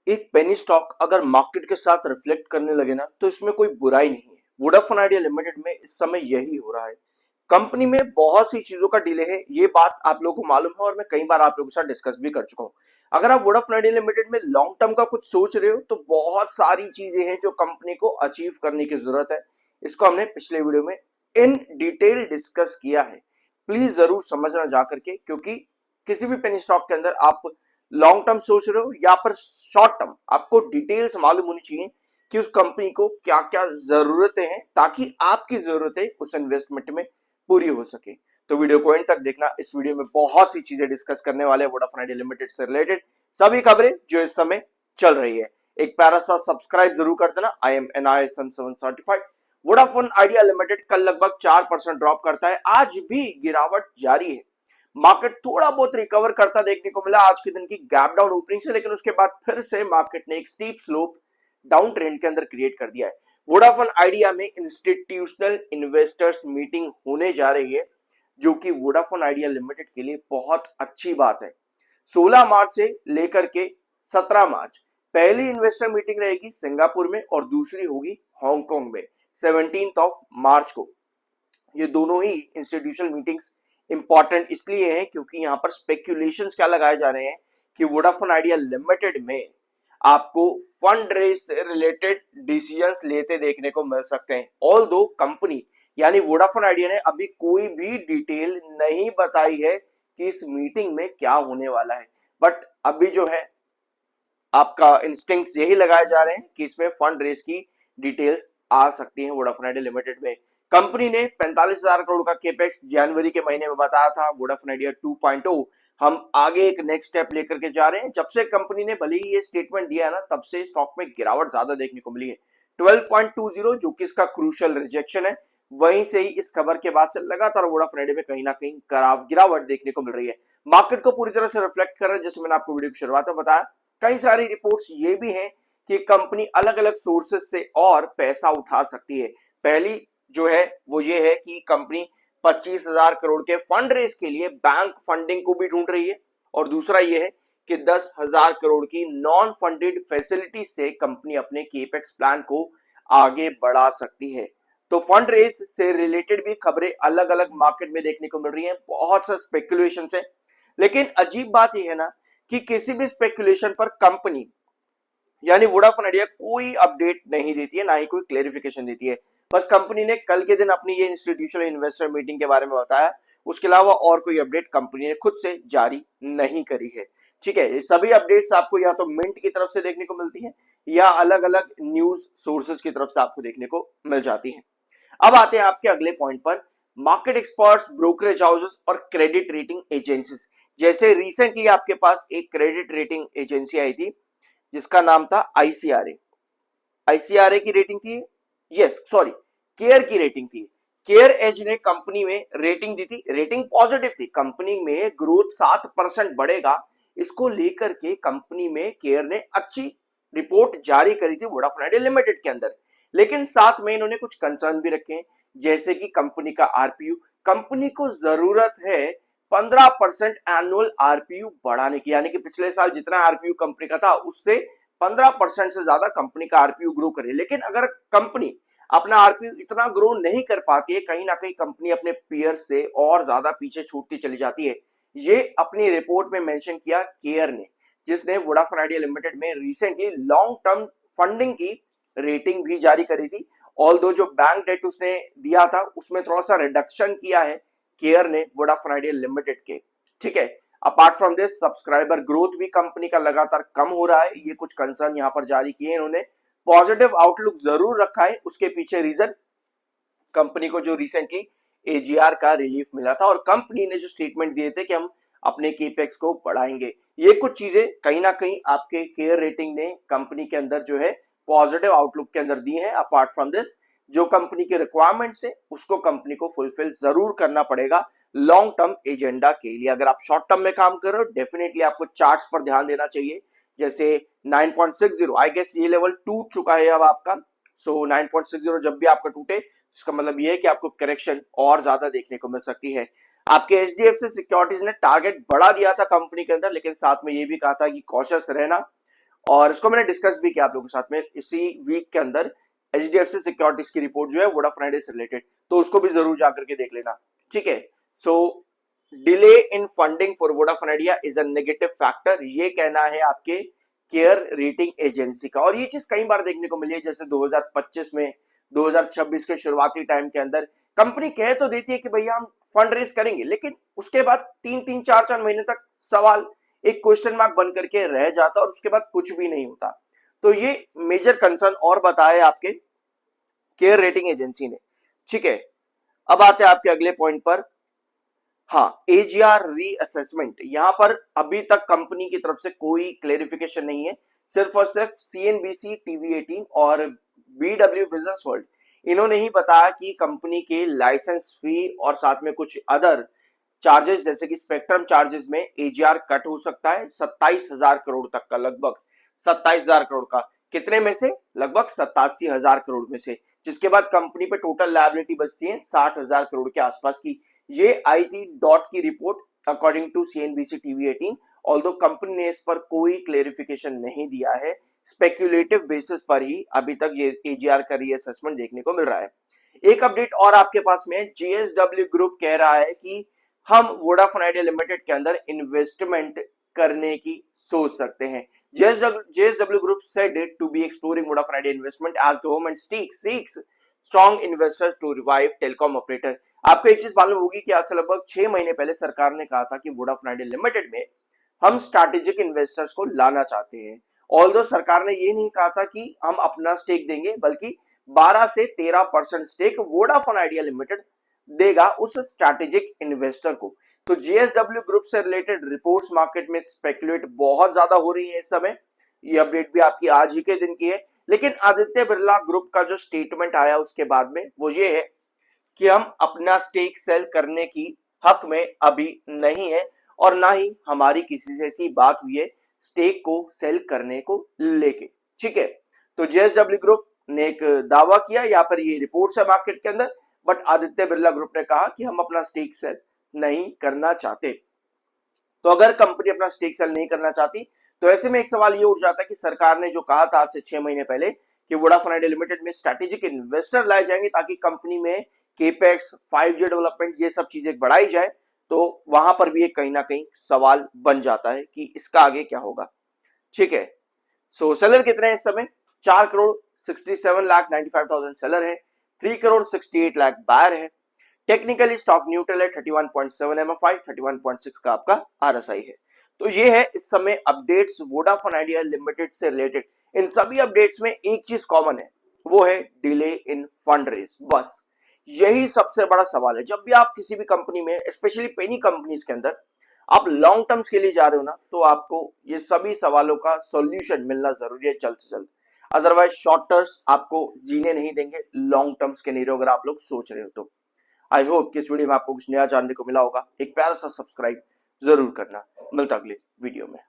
एक penny stock अगर market के साथ रिफ्लेक्ट करने लगे ना तो इसमें कोई बुराई नहीं है। वोडाफोन आइडिया लिमिटेड में इस समय यही हो रहा है। कंपनी में बहुत सी चीजों का डिले है, ये बात आप लोगों को मालूम है और मैं कई बार आप लोगों के साथ डिस्कस भी कर चुका हूं। अगर आप वोडाफोन आइडिया लिमिटेड में लॉन्ग टर्म का कुछ सोच रहे हो तो बहुत सारी चीजें हैं जो कंपनी को अचीव करने की जरूरत है। इसको हमने पिछले वीडियो में इन डिटेल डिस्कस किया है। प्लीज जरूर समझना जा करके, क्योंकि किसी भी पेनी स्टॉक के अंदर आप लॉन्ग टर्म सोच रहे हो या पर शॉर्ट टर्म, आपको डिटेल्स मालूम होनी चाहिए कि उस कंपनी को क्या क्या जरूरतें हैं, ताकि आपकी जरूरतें उस इन्वेस्टमेंट में पूरी हो सके। तो वीडियो को एंड तक देखना। इस वीडियो में बहुत सी चीजें डिस्कस करने वाले हैं वोडाफोन आइडिया लिमिटेड से रिलेटेड सभी खबरें जो इस समय चल रही है। एक प्यारा सा सब्सक्राइब जरूर कर देना। आई एम एन आई सन 7 सर्टिफाइड। वोडाफोन आइडिया लिमिटेड कल लगभग 4% ड्रॉप करता है, आज भी गिरावट जारी है। मार्केट थोड़ा बहुत रिकवर करता देखने को मिला आज के दिन की गैप डाउन ओपनिंग से, लेकिन उसके बाद फिर से मार्केट ने एक स्टीप स्लोप डाउन ट्रेंड के अंदर क्रिएट कर दिया है। वोडाफोन आइडिया में इंस्टीट्यूशनल इन्वेस्टर्स मीटिंग होने जा रही है, जो कि वोडाफोन आइडिया लिमिटेड के लिए बहुत अच्छी बात है। 16 मार्च से लेकर के 17 मार्च पहली इन्वेस्टर मीटिंग रहेगी सिंगापुर में और दूसरी होगी हांगकांग में 17 मार्च को। ये दोनों ही इंस्टीट्यूशनल मीटिंग्स इंपॉर्टेंट इसलिए है क्योंकि यहाँ पर स्पेक्यूलेशंस क्या लगाए जा रहे हैं कि वोडाफोन आइडिया लिमिटेड में आपको फंड रेज से रिलेटेड डिसीजंस लेते देखने को मिल सकते हैं। ऑल दो कंपनी यानी वोडाफोन आइडिया ने अभी कोई भी डिटेल नहीं बताई है कि इस मीटिंग में क्या होने वाला है, बट अभी जो है आपका इंस्टिंक्ट्स यही लगाए जा रहे हैं कि इसमें फंड रेज की डिटेल्स आ सकती हैं वोडाफोन आइडिया लिमिटेड में। कंपनी ने 45,000 करोड़ का केपेक्स जनवरी के महीने में बताया था। वोडाफोन आइडिया 2.0 हम आगे एक नेक्स्ट स्टेप लेकर के जा रहे हैं। जब से कंपनी ने भले ही ये स्टेटमेंट दिया है ना, तब से स्टॉक में गिरावट ज्यादा देखने को मिली है। 12.20 जो कि इसका क्रूशियल रिजेक्शन है, वहीं से ही इस खबर के बाद से लगातार वोडाफोन आइडिया में कहीं ना कहीं गिरावट देखने को मिल रही है। मार्केट को पूरी तरह से रिफ्लेक्ट कर रहा है। जैसे मैंने आपको वीडियो की शुरुआत में बताया, कई सारी रिपोर्ट्स ये भी हैं कि कंपनी अलग अलग सोर्सेज से और पैसा उठा सकती है। पहली जो है वो ये है कि कंपनी 25,000 करोड़ के फंड रेज के लिए बैंक फंडिंग को भी ढूंढ रही है, और दूसरा ये है कि 10,000 करोड़ की नॉन फंडेड फैसिलिटी से कंपनी अपने केपेक्स प्लान को आगे बढ़ा सकती है। तो फंड रेज से रिलेटेड भी खबरें अलग अलग मार्केट में देखने को मिल रही हैं। बहुत सा स्पेकुलेशन है, लेकिन अजीब बात यह है ना कि किसी भी स्पेकुलेशन पर कंपनी यानी वोडाफोन आइडिया कोई अपडेट नहीं देती है, ना ही कोई क्लेरिफिकेशन देती है। बस कंपनी ने कल के दिन अपनी ये इंस्टीट्यूशनल इन्वेस्टर मीटिंग के बारे में बताया, उसके अलावा और कोई अपडेट कंपनी ने खुद से जारी नहीं करी है। ठीक है, ये सभी अपडेट्स आपको या तो मिंट की तरफ से देखने को मिलती है या अलग अलग न्यूज सोर्सेज की तरफ से आपको देखने को मिल जाती है। अब आते हैं आपके अगले पॉइंट पर, मार्केट एक्सपर्ट्स, ब्रोकरेज हाउसेस और क्रेडिट रेटिंग एजेंसीज। जैसे रिसेंटली आपके पास एक क्रेडिट रेटिंग एजेंसी आई थी जिसका नाम था आईसीआरए। आईसीआरए की रेटिंग थी, यस सॉरी, केयर की रेटिंग थी। केयर एज ने कंपनी में रेटिंग दी थी, रेटिंग पॉजिटिव थी। कंपनी में ग्रोथ 7% बढ़ेगा, इसको लेकर के कंपनी में केयर ने अच्छी रिपोर्ट जारी करी थी वोडाफोन आइडिया लिमिटेड के अंदर। लेकिन साथ में इन्होंने कुछ कंसर्न भी रखे हैं, जैसे कि कंपनी का आरपीयू। कंपनी को जरूरत है 15% एनुअल आरपीयू बढ़ाने की, यानी कि पिछले साल जितना आरपीयू कंपनी का था उससे 15% से ज्यादा कंपनी का आरपीयू ग्रो करे। लेकिन अगर कंपनी अपना आरपीयू इतना ग्रो नहीं कर पाती है, कहीं ना कहीं कंपनी अपने पीयर से और ज्यादा पीछे छूटती चली जाती है। ये अपनी रिपोर्ट में मेंशन किया केयर ने, जिसने वोडाफोन आइडिया लिमिटेड में रिसेंटली लॉन्ग टर्म फंडिंग की रेटिंग भी जारी करी थी। ऑल्दो जो बैंक डेट उसने दिया था उसमें थोड़ा सा रिडक्शन किया है केयर ने वोडाफोन आइडिया लिमिटेड के। ठीक है, apart from this subscriber growth भी कंपनी का लगातार कम हो रहा है। ये कुछ कंसर्न यहां पर जारी किए इन्होंने। पॉजिटिव आउटलुक जरूर रखा है, उसके पीछे रीजन कंपनी को जो रिसेंटली एजीआर का रिलीफ मिला था और कंपनी ने जो स्टेटमेंट दिए थे कि हम अपने केपेक्स को बढ़ाएंगे। ये कुछ चीजें कहीं ना कहीं आपके केयर रेटिंग ने कंपनी के अंदर जो है पॉजिटिव आउटलुक के अंदर दी है। अपार्ट फ्रॉम दिस जो कंपनी के रिक्वायरमेंट्स है उसको कंपनी को फुलफिल जरूर करना पड़ेगा लॉन्ग टर्म एजेंडा के लिए। अगर आप शॉर्ट टर्म में काम कर रहे हो, डेफिनेटली आपको चार्ट्स पर ध्यान देना चाहिए। जैसे 9.60 आई गेस ये लेवल टूट चुका है अब आपका। सो 9.60 जब भी आपका टूटे, इसका मतलब ये है कि आपको करेक्शन और ज्यादा देखने को मिल सकती है। आपके एचडीएफसी सिक्योरिटीज ने टारगेट बढ़ा दिया था कंपनी के अंदर, लेकिन साथ में ये भी कहा था कि कॉशियस रहना और इसको मैंने डिस्कस भी किया आप लोगों के साथ में इसी वीक के अंदर। एचडीएफसी सिक्योरिटीज की रिपोर्ट जो है वोडाफोन आइडिया से रिलेटेड, तो उसको भी जरूर जाकर के देख लेना, ठीक है। So delay in funding for Vodafone Idea is a negative factor, ये कहना है आपके केयर रेटिंग एजेंसी का। और ये चीज कई बार देखने को मिली है, जैसे 2025 में, 2026 के शुरुआती टाइम के अंदर कंपनी कह तो देती है कि भैया हम फंड रेज करेंगे, लेकिन उसके बाद 3-3 4-4 महीने तक सवाल एक क्वेश्चन मार्क बन करके रह जाता और उसके बाद कुछ भी नहीं होता। तो ये मेजर कंसर्न और बताया आपके केयर रेटिंग एजेंसी ने, ठीक है। अब आते हैं आपके अगले पॉइंट पर। हाँ, एजीआर रीअसेसमेंट, यहां पर अभी तक कंपनी की तरफ से कोई क्लेरिफिकेशन नहीं है। सिर्फ और सिर्फ सीएनबीसी टीवी 18 और बीडब्ल्यू बिजनेस वर्ल्ड इन्होंने ही बताया कि कंपनी के लाइसेंस फी और साथ में कुछ अदर चार्जेस जैसे कि स्पेक्ट्रम चार्जेस में एजीआर कट हो सकता है 27,000 करोड़ तक का, लगभग 27,000 करोड़ का। कितने में से? लगभग 87,000 करोड़ में से, जिसके बाद कंपनी पे टोटल लायबिलिटी बचती है 60,000 करोड़ के आसपास की। ये आई थी डॉट की report according to CNBC TV 18। Although company ने इस पर कोई क्लेरिफिकेशन नहीं दिया है, स्पेक्यूलेटिव बेसिस पर ही अभी तक ये एजीआर का रीअसेसमेंट देखने को मिल रहा है। एक अपडेट और आपके पास में, जेएसडब्ल्यू ग्रुप कह रहा है कि हम वोडाफोन आइडिया लिमिटेड के अंदर इन्वेस्टमेंट करने की सोच सकते हैं। JSW group said to be exploring Vodafone Idea investment as government seeks strong investors to revive telecom operator. आपको एक चीज मालूम होगी कि आज से लगभग 6 महीने पहले सरकार ने कहा था कि वोडाफोन आइडिया लिमिटेड में हम स्ट्रैटेजिक इन्वेस्टर्स को लाना चाहते हैं। ऑल्दो सरकार ने ये नहीं कहा था कि हम अपना स्टेक देंगे, बल्कि 12 से 13% स्टेक वोडाफोन आइडिया लिमिटेड देगा उस स्ट्रैटेजिक इन्वेस्टर को। तो जेएसडब्ल्यू ग्रुप से रिलेटेड रिपोर्ट्स मार्केट में स्पेकुलेट बहुत ज्यादा हो रही है इस समय। ये अपडेट भी आपकी आज ही के दिन की है। लेकिन आदित्य बिरला ग्रुप का जो स्टेटमेंट आया उसके बाद में वो ये है कि हम अपना स्टेक सेल करने की हक में अभी नहीं है और ना ही हमारी किसी से ऐसी बात हुई है स्टेक को सेल करने को लेके, ठीक है। तो जेएसडब्ल्यू ग्रुप ने एक दावा किया, यहाँ पर ये रिपोर्ट्स है मार्केट के अंदर, बट आदित्य बिरला ग्रुप ने कहा कि हम अपना स्टेक सेल नहीं करना चाहते। तो अगर कंपनी अपना स्टेक सेल नहीं करना चाहती तो ऐसे में एक सवाल ये उठ जाता है कि सरकार ने जो कहा था आज से 6 महीने पहले कि वोडाफोन आइडिया लिमिटेड में स्ट्रैटेजिक इन्वेस्टर लाए जाएंगे ताकि कंपनी में केपेक्स 5G डेवलपमेंट ये सब चीजें बढ़ाई जाए, तो वहां पर भी एक कहीं ना कहीं सवाल बन जाता है कि इसका आगे क्या होगा, ठीक है। सो सेलर कितने हैं इस समय? 4,67,95,000 सेलर है, 3,68 लाख बायर है। टेक्निकली स्टॉक न्यूट्रल है, 31.7 MFI, 31.6 का आपका RSI है। तो ये है इस समय अपडेट्स वोडाफोन आइडिया लिमिटेड से रिलेटेड। इन सभी अपडेट्स में एक चीज कॉमन है, वो है डिले इन फंड रेज। बस यही सबसे बड़ा सवाल है। जब भी आप किसी भी कंपनी में, स्पेशली पेनी कंपनीज के अंदर आप लॉन्ग टर्म्स के लिए जा रहे हो ना, तो आपको ये सभी सवालों का सॉल्यूशन मिलना जरूरी है जल्द से जल्द। अदरवाइज शॉर्ट टर्म्स आपको जीने नहीं देंगे, लॉन्ग टर्म्स के नहीं, अगर आप लोग सोच रहे हो तो। आई होप कि इस वीडियो में आपको कुछ नया जानने को मिला होगा। एक प्यारा सा सब्सक्राइब जरूर करना। मिलता अगले वीडियो में।